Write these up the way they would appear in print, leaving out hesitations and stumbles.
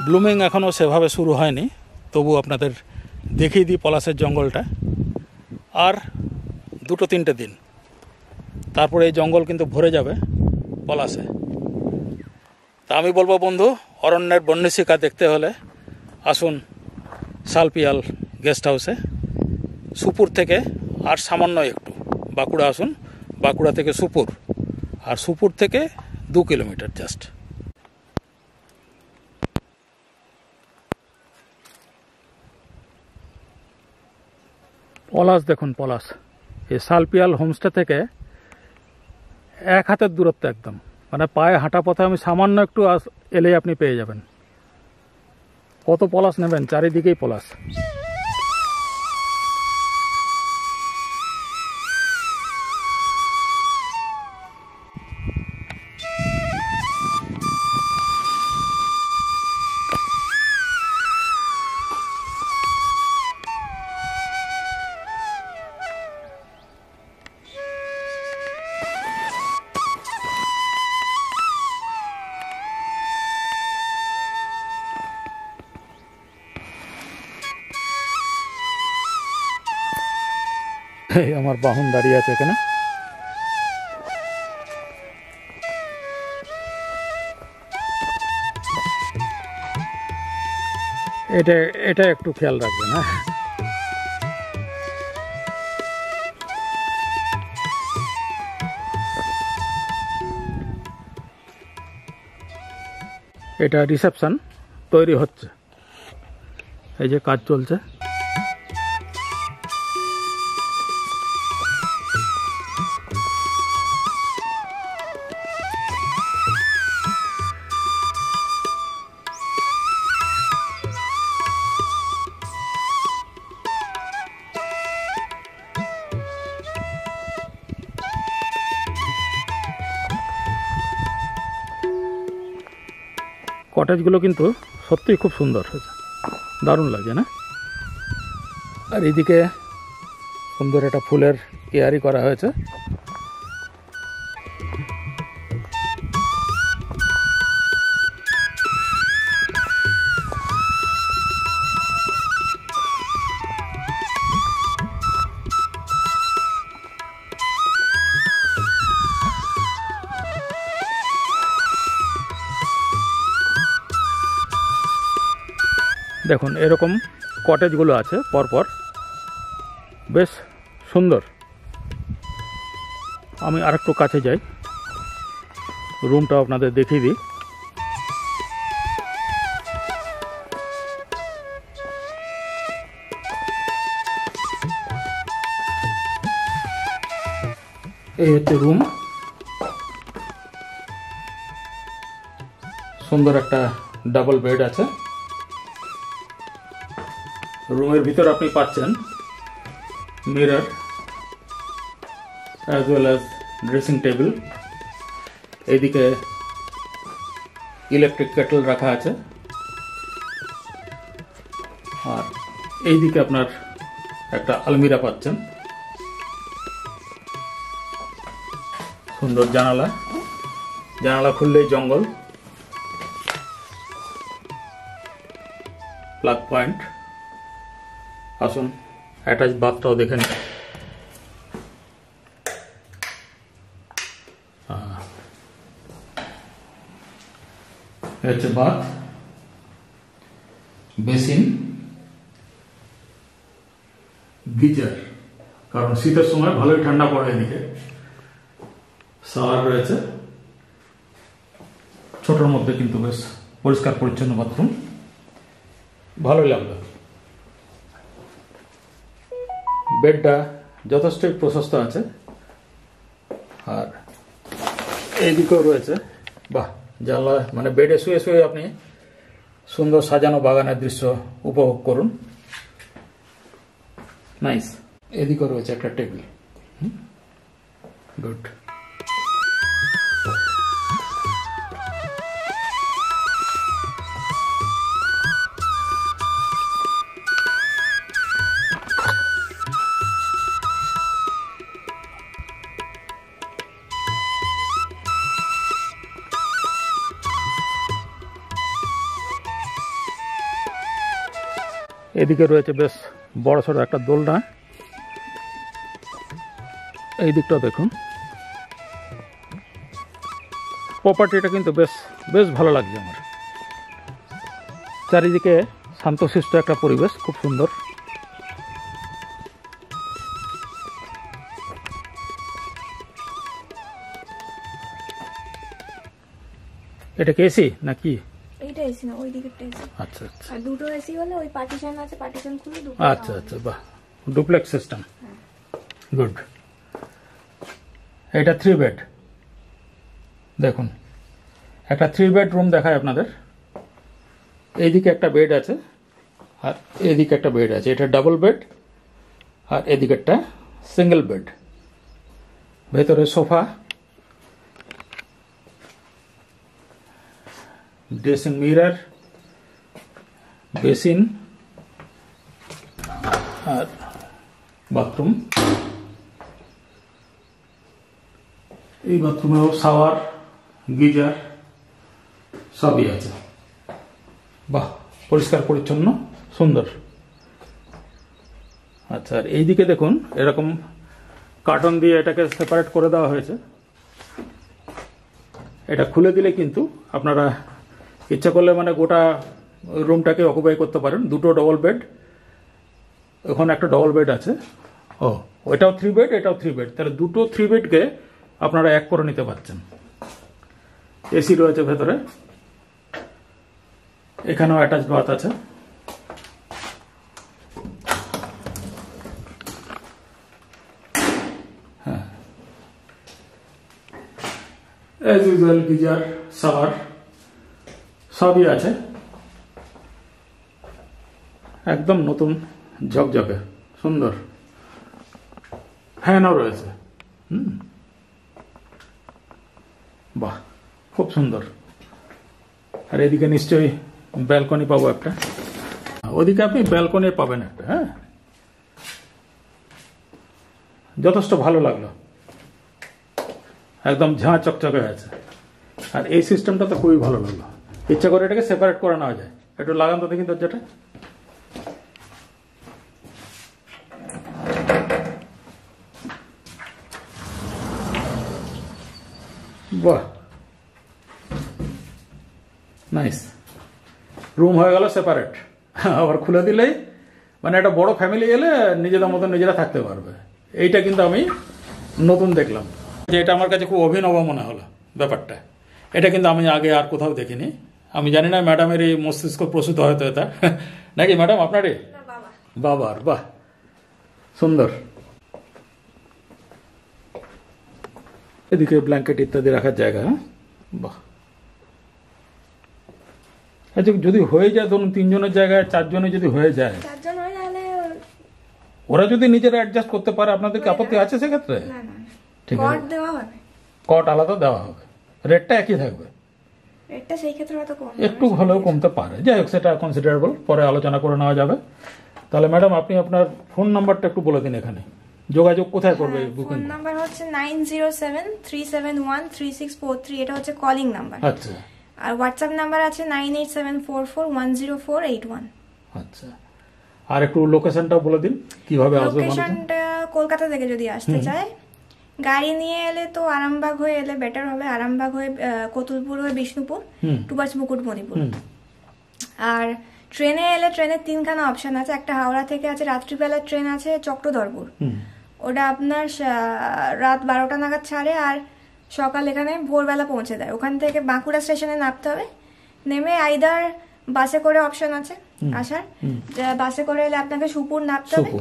Blooming এখনও সেভাবে শুরু হয়নি, তবু আপনাদের দেখিয়ে দিই পলাশের জঙ্গলটা। আর 2-3 দিন তারপরে এই জঙ্গল কিন্তু ভরে যাবে পলাশে। তা আমি বলবো বন্ধু, অরণ্যের বন্যশিকা দেখতে হলে আসুন শালপিয়াল গেস্ট হাউসে। সুপুর থেকে আর সামান্য একটু বাঁকুড়া আসুন, বাঁকুড়া থেকে সুপুর, আর সুপুর থেকে 2 কিলোমিটার জাস্ট। পলাশ দেখুন, পলাশ এই শালপিয়াল হোমস্টে থেকে 1 হাতের দূরত্ব একদম, মানে পায়ে হাঁটা পথে আমি সামান্য একটু এলেই আপনি পেয়ে যাবেন। কত পলাশ নেবেন, চারিদিকেই পলাশ। আমার বাহন দাঁড়িয়ে আছে এখানে। এটা একটু খেয়াল রাখবেন। হ্যাঁ, এটা রিসেপশন তৈরি হচ্ছে, এই যে কাজ চলছে। কটেজগুলো কিন্তু সত্যিই খুব সুন্দর হয়েছে, দারুণ লাগছে না? আর এইদিকে সুন্দর একটা ফুলের কেয়ারি করা হয়েছে। দেখুন এরকম কটেজগুলো আছে পরপর, বেশ সুন্দর। আমি আরেকটু কাছে যাই, রুমটা আপনাদের দেখিয়ে দিই। এই হচ্ছে রুম, সুন্দর একটা ডাবল বেড আছে। রুমের ভিতর আপনি পাচ্ছেন mirror as well as dressing table. এইদিকে ইলেকট্রিক কেটল রাখা আছে, আর এইদিকে আপনার একটা আলমিরা পাচ্ছেন। সুন্দর জানালা, জানালা খুললেই জঙ্গল। Plug point. আসুন অ্যাটাচ বাথটাও দেখে নিন। হচ্ছে বাথ, বেসিন, গিজার, কারণ শীতের সময় ভালোই ঠান্ডা পড়ে এদিকে। শাওয়ার রয়েছে, ছোটোর মধ্যে কিন্তু বেশ পরিষ্কার পরিচ্ছন্ন বাথরুম, ভালোই লাগবে। বেডটা যথেষ্টই প্রশস্ত আছে, আর এইদিকেও রয়েছে। বাহ, জানলা মানে বেডে শুয়ে শুয়ে আপনি সুন্দর সাজানো বাগানের দৃশ্য উপভোগ করুন। নাইস। এদিকেও রয়েছে একটা টেবিল। গুড। এদিকে রয়েছে বেশ বড় সড়ো একটা দোলনা, এই দিকটা দেখুন। প্রপার্টিটা কিন্তু বেশ বেশ ভালো লাগছে আমার। চারিদিকে শান্তশিষ্ট একটা পরিবেশ, খুব সুন্দর। এটা কি এসি নাকি? এইটা এসি না, ওই দিকেরটা এসি। আচ্ছা আচ্ছা, আর দুটো এসি হলে ওই পার্টিশন আছে, পার্টিশন খুলে দুটো। আচ্ছা আচ্ছা, বাহ, ডুপ্লেক্স সিস্টেম, গুড। এটা 3 বেড, দেখুন একটা 3 বেড রুম দেখায় আপনাদের। এইদিকে একটা বেড আছে আর এদিকে একটা বেড আছে, এটা ডাবল বেড, আর এদিকেরটা সিঙ্গেল বেড। ভেতরে সোফা, ড্রেসিং মিরর, বেসিন আর বাথরুম। এই বাথরুমেও শাওয়ার, গিজার সবই আছে। বাহ, পরিষ্কার পরিচ্ছন্ন, সুন্দর। আচ্ছা, আর এইদিকে দেখুন এরকম কার্টন দিয়ে এটাকে সেপারেট করে দেওয়া হয়েছে। এটা খুলে দিলে কিন্তু আপনারা ইচ্ছা করলে মানে গোটা রুমটাকে অকুপাই করতে পারেন। দুটো ডবল বেড, ওখানে একটা ডবল বেড আছে। ও, ওইটাও 3 বেড, এটাও 3 বেড, তাহলে দুটো 3 বেডকে আপনারা এক করে নিতে পারছেন। এসি রয়েছে ভেতরে, এখানেও অ্যাটাচ বাথ আছে। হ্যাঁ, অ্যাজ ইউজুয়াল গিজার, শাওয়ার সবই আছে। একদম নতুন ঝকঝকে সুন্দর। ফ্যানও রয়েছে। বাহ, খুব সুন্দর। আর এদিকে নিশ্চয়ই ব্যালকনি পাবো একটা, ওদিকে আপনি ব্যালকনি পাবেন একটা। হ্যাঁ, যথেষ্ট ভালো লাগলো, একদম ঝাঁ চকচকে আছে। আর এই সিস্টেমটা তো খুবই ভালো লাগলো। ইচ্ছা করে এটাকে সেপারেট করে নেওয়া যায়। একটু লাগান তো দেখি দরজাটা। বাহ, নাইস। রুম হয়ে গেল সেপারেট। আবার খুলে দিলেই মানে একটা বড় ফ্যামিলি এলে নিজেদের মতো নিজেরা থাকতে পারবে। এইটা কিন্তু আমি নতুন দেখলাম, যে এটা আমার কাছে খুব অভিনব মনে হলো ব্যাপারটা। এটা কিন্তু আমি আগে আর কোথাও দেখিনি। আমি জানি না ম্যাডামের এই মস্তিষ্ক প্রসূত হয়তো এটা, নাকি ম্যাডাম আপনারই? বাবার, বাহ, সুন্দর। এদিকে ব্ল্যাঙ্কেট ইত্যাদি রাখার জায়গা। বাহ, আচ্ছা, যদি হয়ে যায় ধরুন 3 জনের জায়গায় 4 জনে যদি হয়ে যায়, ওরা যদি নিজেরা অ্যাডজাস্ট করতে পারে, আপনাদের কি আপত্তি আছে সেক্ষেত্রে? ঠিক আছে, কট আলাদা দেওয়া হবে, রেটটা একই থাকবে। একটু হলেও কমতে পারে, যাই হোক সেটা কনসিডারেবল, পরে আলোচনা করে নেওয়া যাবে। তাহলে ম্যাডাম আপনি আপনার ফোন নাম্বারটা একটু বলে দিন, এখানে যোগাযোগ কোথায় করবে? বুকিং নাম্বার হচ্ছে 9073713643, এটা হচ্ছে কলিং নাম্বার। আচ্ছা, আর হোয়াটসঅ্যাপ নাম্বার আছে 9874410481। আচ্ছা, আর একটু লোকেশনটাও বলে দিন কিভাবে আসবে। লোকেশনটা কলকাতা থেকে যদি আসতে চায়, গাড়ি নিয়ে এলে তো আরামবাগ হয়ে এলে বেটার হবে। আরামবাগ হয়ে কতুলপুর হয়ে বিষ্ণুপুর, টুবার্স মুকুটমণিপুর। আর ট্রেনে এলে ট্রেনের 3খানা অপশন আছে। একটা হাওড়া থেকে আছে, রাত্রিবেলার ট্রেন আছে চক্রধরপুর, ওটা আপনার রাত 12টা নাগাদ ছাড়ে আর সকাল এখানে ভোরবেলা পৌঁছে দেয়। ওখান থেকে বাঁকুড়া স্টেশনে নামতে হবে, নেমে আইদার বাসে করে অপশন আছে আসার, বাসে করে এলে আপনাকে সুপুর নামতে হবে,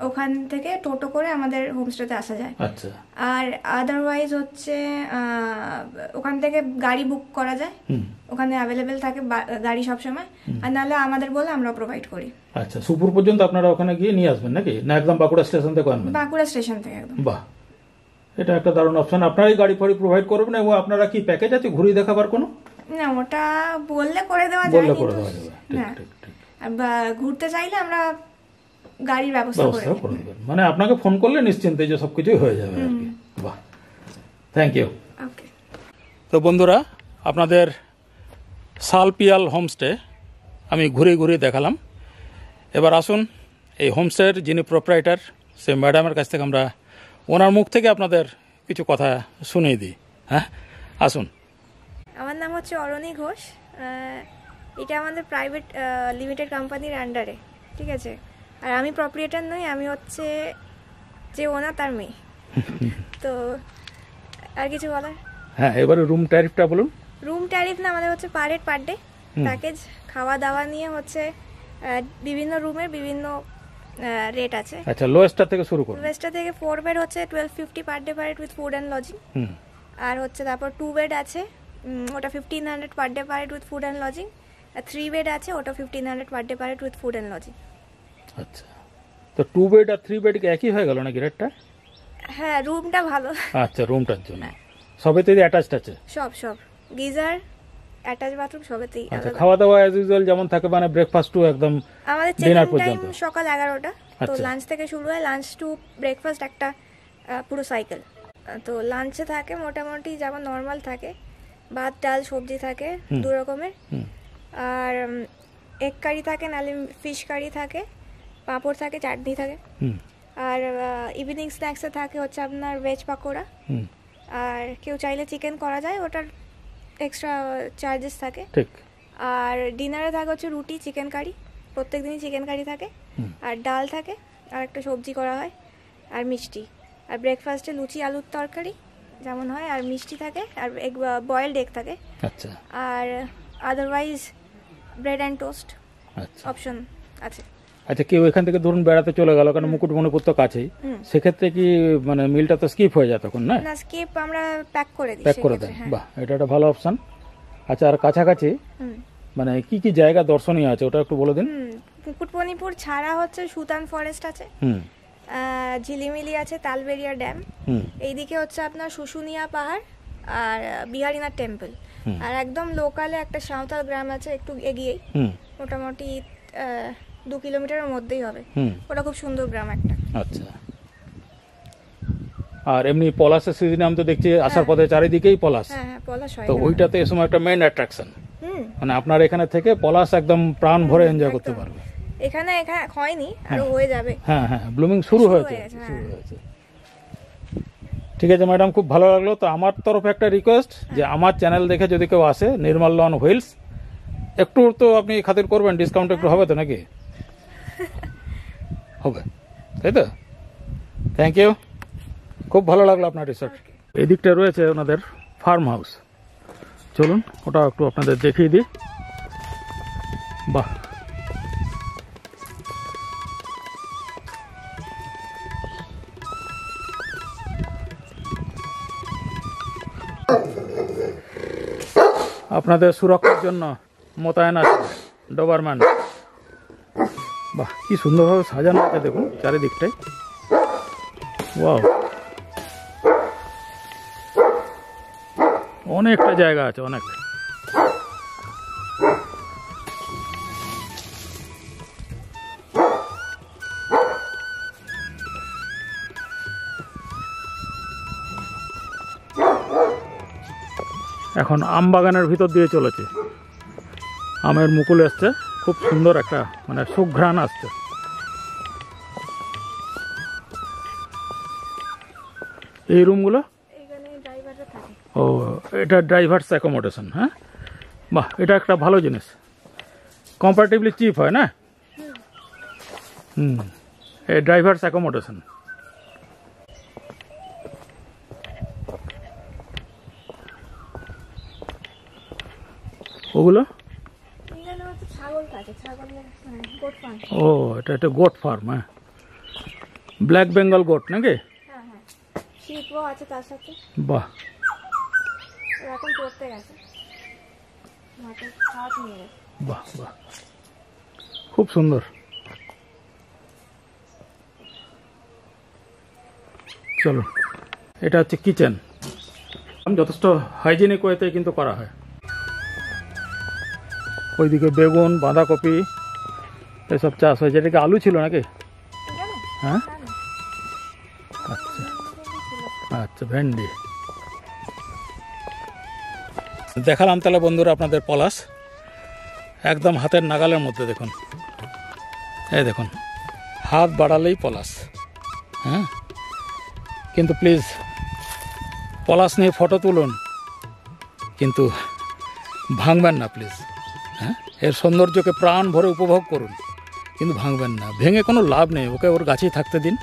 ওখান থেকে টোটো করে আমাদের হোমস্টেতে আসা যায়। আর আদারওয়াইজ হচ্ছে ওখান থেকে গাড়ি বুক করা যায়, ওখানে অ্যাভেলেবেল থাকে গাড়ি সবসময়। আর নাহলে আমাদের বলে আমরা প্রোভাইড করি। আচ্ছা, সুপুর পর্যন্ত আপনারা ওখানে গিয়ে নিয়ে আসবেন নাকি, না একদম বাঁকুড়া স্টেশন থেকে আনবেন? বাঁকুড়া স্টেশন থেকে একদম। বাহ, এটা একটা দারুণ অপশন। আপনারাই গাড়ি ফাড়ি প্রোভাইড করবেন, এবং আপনারা কি প্যাকেজ আছে ঘুরিয়ে দেখাবার কোনো? না, ওটা বললে করে দেওয়া যায়, ঘুরতে চাইলে আমরা গাড়ির ব্যবস্থা করে দেবেন। মানে আপনাকে ফোন করলে নিশ্চিন্তে যে সবকিছুই হয়ে যাবে আর কি। বাহ, থ্যাংক ইউ। তো বন্ধুরা, আপনাদের শালপিয়াল হোমস্টে আমি ঘুরে ঘুরে দেখালাম। এবার আসুন এই হোমস্টের যিনি প্রোপ্রাইটার সে ম্যাডামের কাছ থেকে আমরা ওনার মুখ থেকে আপনাদের কিছু কথা শুনিয়ে দিই। হ্যাঁ, আসুন। আমার নাম হচ্ছে অরণি ঘোষ। এটা আমাদের প্রাইভেট লিমিটেড কোম্পানির আন্ডারে, ঠিক আছে। আর আমি প্রপ্রিয়েটার নই, আমি হচ্ছে যে ওনার তার মেয়ে। তো আর কিছু বলার? হ্যাঁ, এবারে রুম ট্যারিফটা বলুন। রুম ট্যারিফ না, আমাদের হচ্ছে per head per day package. খাওয়া দাওয়া নিয়ে হচ্ছে বিভিন্ন রুমের বিভিন্ন রেট আছে। আচ্ছা, লোয়েস্টটা থেকে শুরু করুন। লোয়েস্টটা থেকে 4 বেড হচ্ছে 1250 per day per head with food and lodging. আর হচ্ছে তারপর 2 বেড আছে, ওটা 1500 per day per head with food and lodging. আর 3 বেড আছে, ওটা 1500 per day per head with food and lodging. আচ্ছা, তো 2 বেড আর 3 বেড কি একই হয়ে গেল নাকি রেটটা? হ্যাঁ, রুমটা ভালো। আচ্ছা, রুমটার জন্য সবেতেই অ্যাটাচড আছে? সব গিজার, অ্যাটাচ বাথরুম সবেতেই। আচ্ছা, খাওয়া দাওয়া অ্যাজ ইউজুয়াল যেমন থাকে, মানে ব্রেকফাস্ট টু একদম আমাদের ডিনার চেকিং টাইম পর্যন্ত সকাল 11টা। তো লাঞ্চ থেকে শুরু হয়, লাঞ্চ টু ব্রেকফাস্ট একটা পুরো সাইকেল। তো লাঞ্চে থাকে মোটামুটি যেমন নর্মাল থাকে, ভাত ডাল সবজি থাকে 2 রকমের। আর এগ কারি থাকে, নালে ফিশ কারি থাকে, পাঁপড় থাকে, চাটনি থাকে। আর ইভিনিং স্ন্যাক্সে থাকে হচ্ছে আপনার ভেজ পাকোড়া। আর কেউ চাইলে চিকেন করা যায়, ওটার এক্সট্রা চার্জেস থাকে। ঠিক। আর ডিনারে থাকে হচ্ছে রুটি চিকেন কারি, প্রত্যেকদিনই চিকেন কারি থাকে। আর ডাল থাকে, আর একটা সবজি করা হয়, আর মিষ্টি। আর ব্রেকফাস্টে লুচি আলুর তরকারি যেমন হয়, আর মিষ্টি থাকে, আর এগ বয়েলড এগ থাকে। আচ্ছা। আর আদারওয়াইজ ব্রেড অ্যান্ড টোস্ট আচ্ছা অপশন আছে। আচ্ছা, কেউ এখান থেকে ধরুন বেড়াতে চলে গেল, কারণ মুকুটমণিপুর তো কাছেই, সেক্ষেত্রে কি মানে মিলটা তো স্কিপ হয়ে যায় তখন? না, স্কিপ আমরা প্যাক করে দিই। প্যাক করে দেন, বাহ, এটা একটা ভালো অপশন। আচ্ছা, আর কাছাকাছি মানে কি কি জায়গা দর্শনীয় আছে ওটা একটু বলে দিন। মুকুটমণিপুর ছাড়া হচ্ছে সুতান ফরেস্ট আছে, ঝিলিমিলি আছে, তালবেরিয়া ড্যাম, এইদিকে হচ্ছে আপনার শুশুনিয়া পাহাড় আর বিহারীনাথ টেম্পল। আর একদম লোকালে একটা সাঁওতাল গ্রাম আছে একটু এগিয়েই, মোটামুটি 2 কিলোমিটারের মধ্যেই হবে। ওটা খুব সুন্দর গ্রাম একটা। আচ্ছা, আর এমনি পলাশের সিজনে আমি তো দেখছি আসার পথে চারিদিকেই পলাশ। হ্যাঁ, পলাশ হয়। তো ওইটাতে এই সময় একটা মেইন অ্যাট্রাকশন, মানে আপনার এখানে থেকে পলাশ একদম প্রাণ ভরে এনজয় করতে পারবে। এখানে হয়নি, আরো হয়ে যাবে। হ্যাঁ, ব্লুমিং শুরু হয়েছে। ঠিক আছে ম্যাডাম, খুব ভালো লাগলো। তো আমার তরফে একটা রিকোয়েস্ট, যে আমার চ্যানেল দেখে যদি কেউ আসে নির্মল লন হুইলস, একটু তো আপনি খাতির করবেন, ডিসকাউন্ট একটু হবে তো নাকি? হবে, তাই তো? থ্যাংক ইউ, খুব ভালো লাগলো আপনার রিসোর্ট। এদিকটা রয়েছে ওনাদের ফার্ম হাউস, চলুন ওটা একটু আপনাদের দেখিয়ে দিই। বাহ, আপনাদের সুরক্ষার জন্য মোতায়েন আছে ডোবারম্যান। বাহ, কি সুন্দরভাবে সাজানো আছে দেখুন চারিদিকটাই। ওয়াও, অনেকটা জায়গা আছে, অনেক। এখন আম বাগানের ভিতর দিয়ে চলেছে, আমের মুকুল আসছে, খুব সুন্দর একটা মানে সুঘ্রাণ আসছে। এই রুমগুলো, ও এটা ড্রাইভার্স অ্যাকোমোডেশন। হ্যাঁ, বাহ, এটা একটা ভালো জিনিস, কম্পারেটিভলি চিপ হয় না। এই ড্রাইভার্স অ্যাকোমোডেশন। ওগুলো ও, এটা একটা গোট ফার্ম। হ্যাঁ, ব্ল্যাক বেঙ্গল গোট নাকি? শিপও আছে তার সাথে। বাহ, এখন পড়তে গেছে, বাহ বাহ, খুব সুন্দর। চলো, এটা হচ্ছে কিচেন, যথেষ্ট হাইজেনিক ওয়েতে কিন্তু করা হয়। ওইদিকে বেগুন, বাঁধাকপি এসব চাষ হয়, যেটাকে আলু ছিল নাকি? হ্যাঁ, আচ্ছা আচ্ছা, ভেন্ডি। দেখালাম তাহলে বন্ধুরা আপনাদের পলাশ, একদম হাতের নাগালের মধ্যে। দেখুন এই দেখুন, হাত বাড়ালেই পলাশ। হ্যাঁ, কিন্তু প্লিজ পলাশ নিয়ে ফটো তুলুন, কিন্তু ভাঙবেন না প্লিজ। হ্যাঁ, এর সৌন্দর্যকে প্রাণ ভরে উপভোগ করুন, কিন্তু ভাঙবেন না। ভেঙে কোনো লাভ নেই, ওকে ওর গাছেই থাকতে দিন।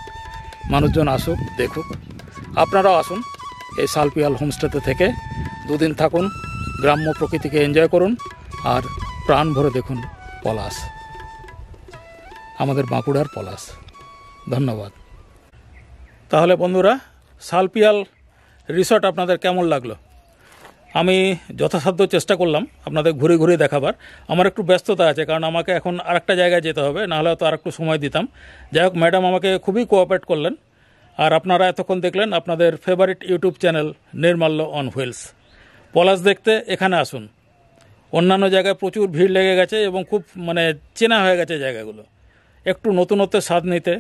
মানুষজন আসুক, দেখুক। আপনারাও আসুন এই শালপিয়াল হোমস্টেতে থেকে 2 দিন থাকুন, গ্রাম্য প্রকৃতিকে এনজয় করুন, আর প্রাণ ভরে দেখুন পলাশ, আমাদের বাঁকুড়ার পলাশ। ধন্যবাদ। তাহলে বন্ধুরা, শালপিয়াল রিসর্ট আপনাদের কেমন লাগলো? আমি যথাসাধ্য চেষ্টা করলাম আপনাদের ঘুরে ঘুরে দেখাবার। আমার একটু ব্যস্ততা আছে, কারণ আমাকে এখন আরেকটা জায়গায় যেতে হবে, নাহলে তো আরেকটু সময় দিতাম। যাই হোক, ম্যাডাম আমাকে খুবই কোঅপারেট করলেন। আর আপনারা এতক্ষণ দেখলেন আপনাদের favourite YouTube channel Nirmalya on wheels. পলাশ দেখতে এখানে আসুন। অন্যান্য জায়গায় প্রচুর ভিড় লেগে গেছে এবং খুব চেনা হয়ে গেছে জায়গাগুলো। একটু নতুনত্বের স্বাদ নিতে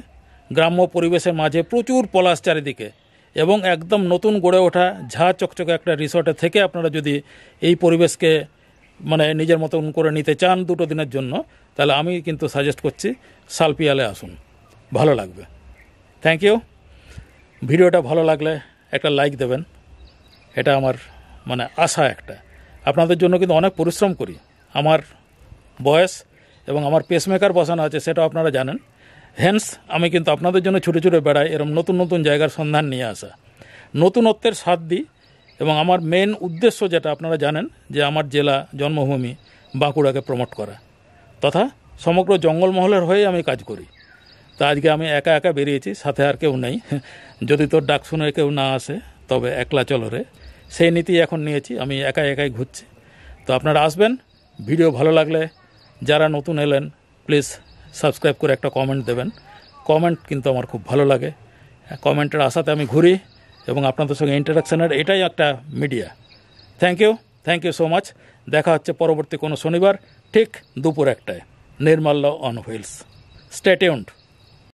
গ্রাম্য পরিবেশের মাঝে প্রচুর পলাশ চারিদিকে, এবং একদম নতুন গড়ে ওঠা ঝা চকচকে একটা রিসর্টে থেকে আপনারা যদি এই পরিবেশকে নিজের মতন করে নিতে চান 2 দিনের জন্য, তাহলে আমি কিন্তু সাজেস্ট করছি শালপিয়ালে আসুন, ভালো লাগবে। Thank you. ভিডিওটা ভালো লাগলে একটা লাইক দেবেন, এটা আমার আশা একটা। আপনাদের জন্য কিন্তু অনেক পরিশ্রম করি। আমার বয়স এবং আমার পেসমেকার বসানো আছে, সেটাও আপনারা জানেন। হেন্স আমি কিন্তু আপনাদের জন্য ছুটে ছুটে বেড়াই, এরকম নতুন নতুন জায়গার সন্ধান নিয়ে আসা, নতুনত্বের স্বাদ দিই। এবং আমার মেন উদ্দেশ্য যেটা আপনারা জানেন, যে আমার জেলা জন্মভূমি বাঁকুড়াকে প্রমোট করা, তথা সমগ্র জঙ্গলমহলের হয়ে আমি কাজ করি। তা আজকে আমি একা একা বেরিয়েছি, সাথে আর কেউ নেই। যদি তোর ডাক শুনে কেউ না আসে তবে একলা চলরে, সেই নীতি এখন নিয়েছি। আমি একাই একাই ঘুরছি। তো আপনারা আসবেন। ভিডিও ভালো লাগলে যারা নতুন এলেন প্লিজ সাবস্ক্রাইব করে একটা কমেন্ট দেবেন। কমেন্ট কিন্তু আমার খুব ভালো লাগে। কমেন্টের আশাতে আমি ঘুরি এবং আপনাদের সঙ্গে ইন্টারাকশানের এটাই একটা media. Thank you so much. দেখা হচ্ছে পরবর্তী কোনো শনিবার ঠিক দুপুর 1টায় Nirmalya on wheels. Stay tuned.